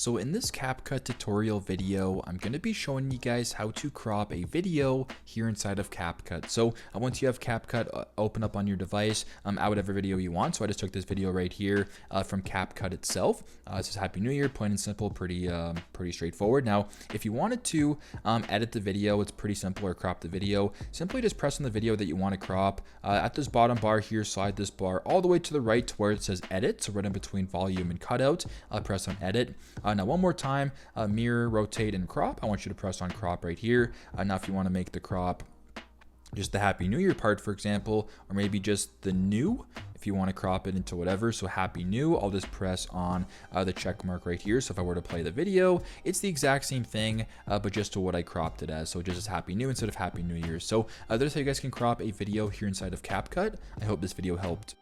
So in this CapCut tutorial video, I'm going to be showing you guys how to crop a video here inside of CapCut. So once you have CapCut open up on your device, out whatever video you want. So I just took this video right here from CapCut itself. It says Happy New Year, plain and simple, pretty straightforward. Now, if you wanted to edit the video, it's pretty simple, or crop the video. Simply just press on the video that you want to crop. At this bottom bar here, slide this bar all the way to the right to where it says Edit. So right in between Volume and Cutout, press on Edit. Now one more time, mirror, rotate, and crop. I want you to press on crop right here. Now if you want to make the crop just the Happy New Year part, for example, or maybe just the new, if you want to crop it into whatever, so Happy New, I'll just press on the check mark right here. So if I were to play the video, it's the exact same thing, but just to what I cropped it as. So just as Happy New instead of Happy New Year. So that's how you guys can crop a video here inside of CapCut. I hope this video helped.